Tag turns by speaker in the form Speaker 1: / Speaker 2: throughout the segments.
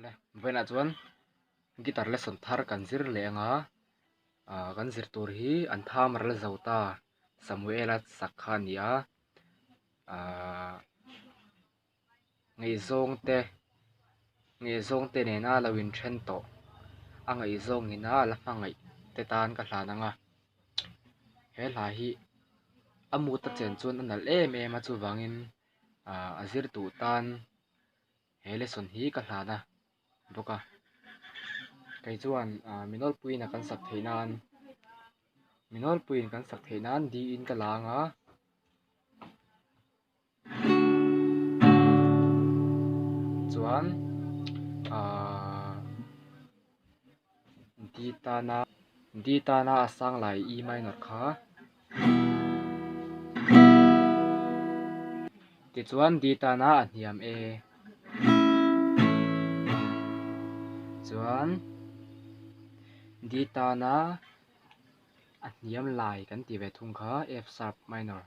Speaker 1: le vena chuan guitar lesson thar kan zir lenga kan zir tur hi an tham ral zota Samuela sakha nia ngei zong te ne na lawin then to angai zong ina la mangai te tan ka hlananga he hla hi amu ta chen chuan anal em em a chu wangin a zir tu tan he lesson hi ka hlana boka kai chuan minol puina kan sak theinan minol puin kan sak theinan di in ka langa chuan di ta na asang lai e minor kha ti chuan di ta na a hniam e chuan di ta na a hniam lai kan ti ve thung kha F sharp minor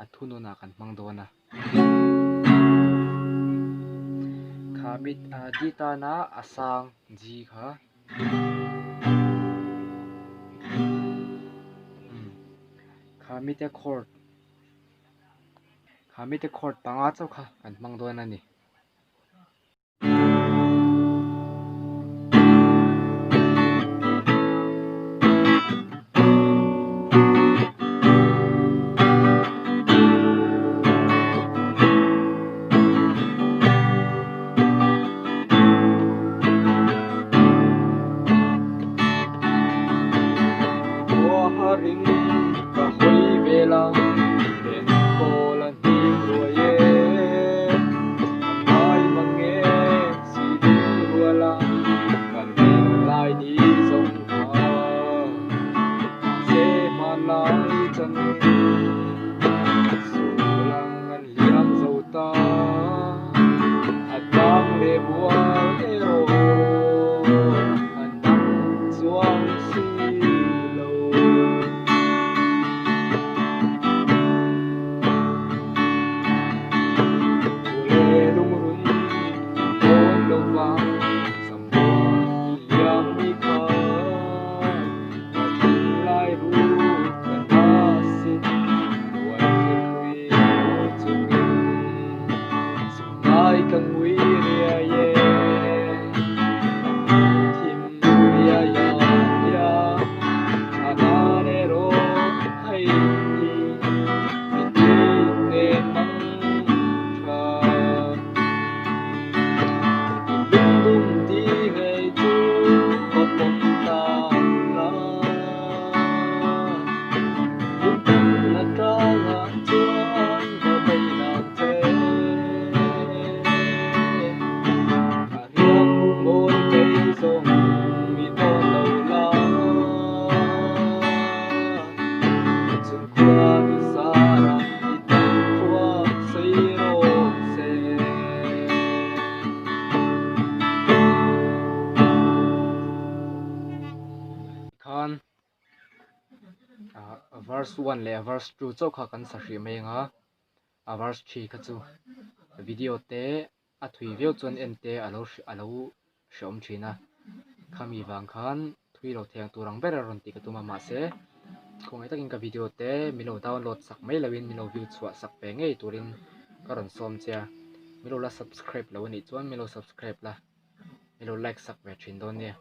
Speaker 1: a thununa kan hmang dona khabit di ta na asang G kha khamite chord panga chaw kha kan hmang dona ni verse 1 le verse 2 chaw kha kan sa hri mai nga verse 3 kha chu video te a thui veu chuan en te alo shom thina khami wang khan thui lo theng turang ber ron ti ka tuma ma se khongai takin ka video te milo download sak mai lawin milo view chhuah sak pe ngei turin karon som chia milo la subscribe lo ni chuan milo subscribe la milo like sak ve thin don nia